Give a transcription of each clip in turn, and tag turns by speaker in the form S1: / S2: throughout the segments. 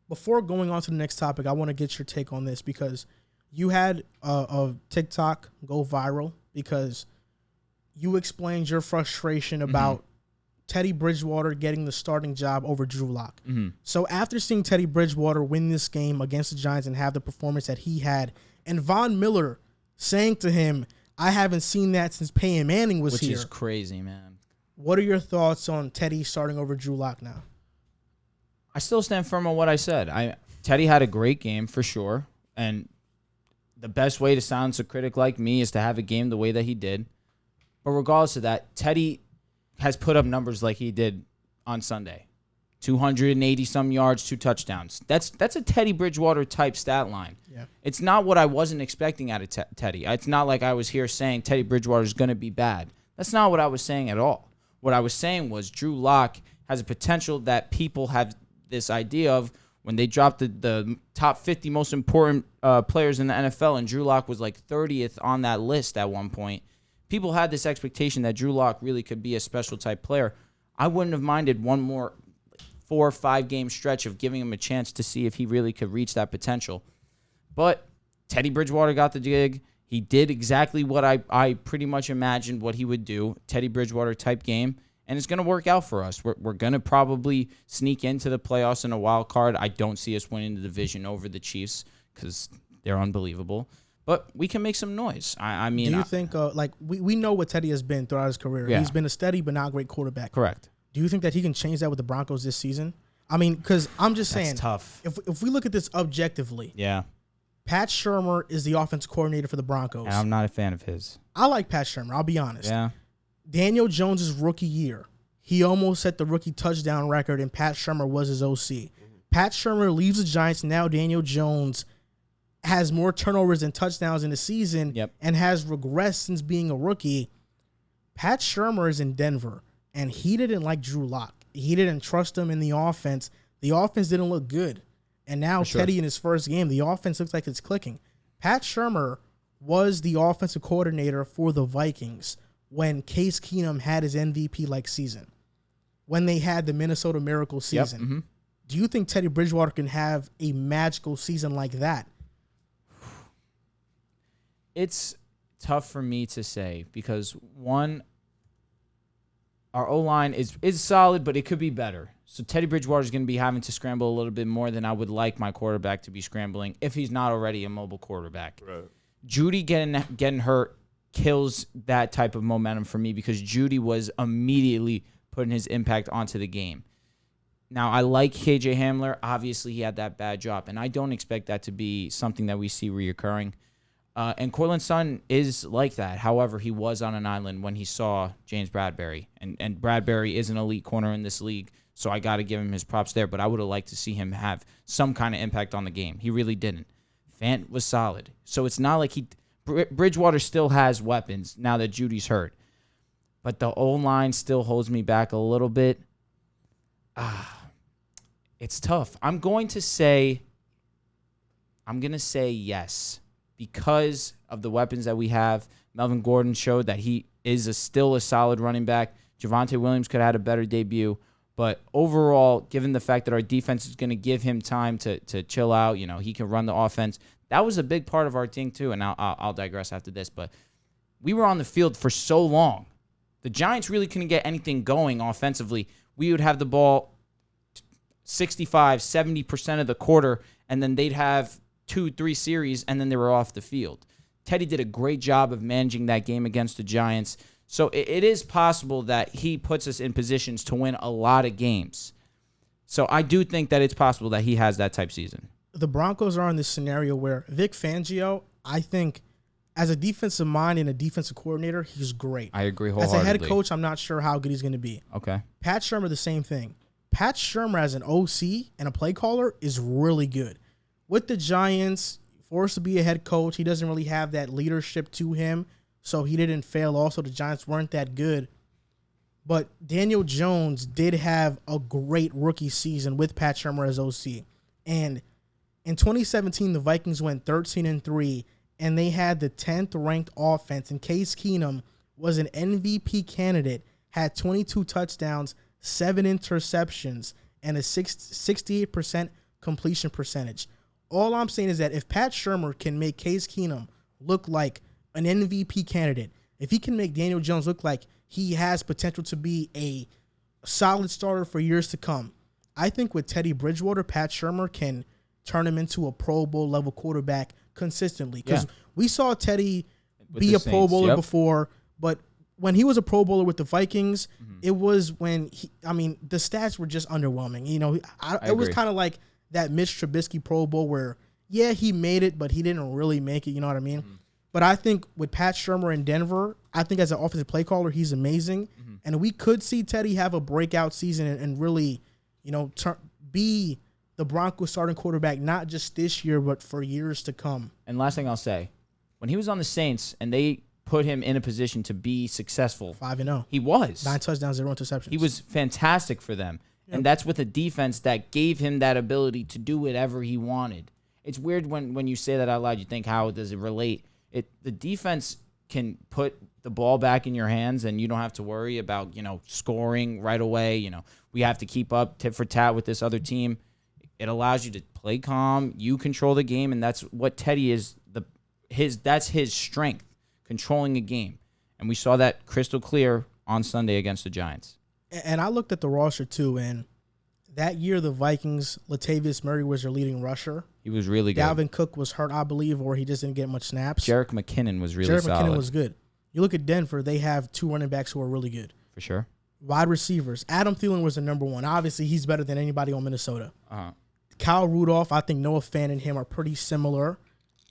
S1: before going on to the next topic, I want to get your take on this because you had a TikTok go viral because you explained your frustration about Teddy Bridgewater getting the starting job over Drew Lock. So after seeing Teddy Bridgewater win this game against the Giants and have the performance that he had, and Von Miller saying to him, I haven't seen that since Peyton Manning was here.
S2: Which is crazy, man.
S1: What are your thoughts on Teddy starting over Drew Lock now?
S2: I still stand firm on what I said. Teddy had a great game for sure, and the best way to silence a critic like me is to have a game the way that he did. But regardless of that, Teddy has put up numbers like he did on Sunday. 280-some yards, 2 touchdowns. That's a Teddy Bridgewater type stat line.
S1: Yeah.
S2: It's not what I wasn't expecting out of Teddy. It's not like I was here saying Teddy Bridgewater is going to be bad. That's not what I was saying at all. What I was saying was Drew Lock has a potential that people have this idea of when they dropped the top 50 most important players in the NFL, and Drew Lock was like 30th on that list at one point. People had this expectation that Drew Lock really could be a special type player. I wouldn't have minded one more 4 or 5 game stretch of giving him a chance to see if he really could reach that potential. But Teddy Bridgewater got the gig. He did exactly what I pretty much imagined what he would do, Teddy Bridgewater type game, and it's going to work out for us. We're going to probably sneak into the playoffs in a wild card. I don't see us winning the division over the Chiefs because they're unbelievable. But we can make some noise. I mean,
S1: do you think, we know what Teddy has been throughout his career. Yeah. He's been a steady but not great quarterback.
S2: Correct.
S1: Do you think that he can change that with the Broncos this season? I mean, because I'm just saying.
S2: That's tough.
S1: If we look at this objectively.
S2: Yeah.
S1: Pat Shurmur is the offensive coordinator for the Broncos.
S2: And I'm not a fan of his.
S1: I like Pat Shurmur. I'll be honest.
S2: Yeah.
S1: Daniel Jones' rookie year, he almost set the rookie touchdown record, and Pat Shurmur was his OC. Pat Shurmur leaves the Giants. Now Daniel Jones has more turnovers than touchdowns in the season and has regressed since being a rookie. Pat Shurmur is in Denver, and he didn't like Drew Lock. He didn't trust him in the offense. The offense didn't look good. And now Teddy in his first game, the offense looks like it's clicking. Pat Shurmur was the offensive coordinator for the Vikings when Case Keenum had his MVP-like season, when they had the Minnesota Miracle season. Do you think Teddy Bridgewater can have a magical season like that?
S2: It's tough for me to say because, one, our O-line is solid, but it could be better. So Teddy Bridgewater is going to be having to scramble a little bit more than I would like my quarterback to be scrambling if he's not already a mobile quarterback. Right. Judy getting hurt kills that type of momentum for me because Judy was immediately putting his impact onto the game. Now, I like KJ Hamler. Obviously, he had that bad drop, and I don't expect that to be something that we see reoccurring. And Cortland Sutton is like that. However, he was on an island when he saw James Bradbury. And Bradbury is an elite corner in this league, so I got to give him his props there. But I would have liked to see him have some kind of impact on the game. He really didn't. Fant was solid. So it's not like Bridgewater still has weapons now that Judy's hurt. But the O-line still holds me back a little bit. It's tough. I'm going to say yes. Because of the weapons that we have, Melvin Gordon showed that he is still a solid running back. Javonte Williams could have had a better debut. But overall, given the fact that our defense is going to give him time to chill out, he can run the offense. That was a big part of our thing, too, and I'll digress after this. But we were on the field for so long. The Giants really couldn't get anything going offensively. We would have the ball 65, 70% of the quarter, and then they'd have 2-3 series, and then they were off the field. Teddy did a great job of managing that game against the Giants. So it is possible that he puts us in positions to win a lot of games. So I do think that it's possible that he has that type season.
S1: The Broncos are in this scenario where Vic Fangio, I think, as a defensive mind and a defensive coordinator, he's great.
S2: I agree wholeheartedly.
S1: As a head coach, I'm not sure how good he's going to be.
S2: Okay.
S1: Pat Shurmur, the same thing. Pat Shurmur as an OC and a play caller is really good. With the Giants, forced to be a head coach, he doesn't really have that leadership to him, so he didn't fail. Also, the Giants weren't that good. But Daniel Jones did have a great rookie season with Pat Shurmur as OC. And in 2017, the Vikings went 13-3, and they had the 10th ranked offense. And Case Keenum was an MVP candidate, had 22 touchdowns, 7 interceptions, and a 68% completion percentage. All I'm saying is that if Pat Shurmur can make Case Keenum look like an MVP candidate, if he can make Daniel Jones look like he has potential to be a solid starter for years to come, I think with Teddy Bridgewater, Pat Shurmur can turn him into a Pro Bowl level quarterback consistently. Because we saw Teddy be a Pro Bowler before, but when he was a Pro Bowler with the Vikings, it was when the stats were just underwhelming. You know, it was kind of like that Mitch Trubisky Pro Bowl where, he made it, but he didn't really make it. You know what I mean? But I think with Pat Shurmur in Denver, I think as an offensive play caller, he's amazing. And we could see Teddy have a breakout season and really, be the Broncos starting quarterback, not just this year, but for years to come.
S2: And last thing I'll say, when he was on the Saints and they put him in a position to be successful,
S1: 5-0.
S2: He was.
S1: 9 touchdowns, 0 interceptions.
S2: He was fantastic for them. Yep. And that's with a defense that gave him that ability to do whatever he wanted. It's weird when you say that out loud, you think, how does it relate? The defense can put the ball back in your hands and you don't have to worry about, scoring right away. We have to keep up tit for tat with this other team. It allows you to play calm. You control the game, and that's what Teddy is. That's his strength, controlling a game. And we saw that crystal clear on Sunday against the Giants.
S1: And I looked at the roster too, and that year the Vikings, Latavius Murray was their leading rusher.
S2: He was really good.
S1: Dalvin Cook was hurt, I believe, or he just didn't get much snaps.
S2: Jerick McKinnon was really solid.
S1: Jerick McKinnon was good. You look at Denver, they have 2 running backs who are really good.
S2: For sure.
S1: Wide receivers. Adam Thielen was the number 1. Obviously, he's better than anybody on Minnesota. Kyle Rudolph, I think Noah Fant and him are pretty similar.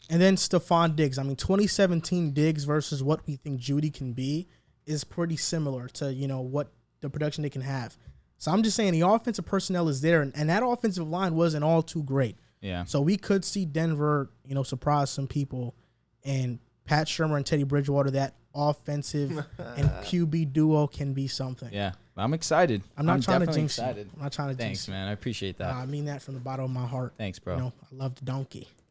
S1: And then Stephon Diggs. 2017 Diggs versus what we think Judy can be is pretty similar to, what the production they can have. So I'm just saying the offensive personnel is there, and that offensive line wasn't all too great.
S2: Yeah.
S1: So we could see Denver, surprise some people, and Pat Shurmur and Teddy Bridgewater, that offensive and QB duo can be something.
S2: Yeah, I'm excited.
S1: I'm not trying to jinx
S2: excited.
S1: you. I'm not trying to jinx you.
S2: Thanks, man. I appreciate that.
S1: I mean that from the bottom of my heart.
S2: Thanks, bro.
S1: I love the donkey.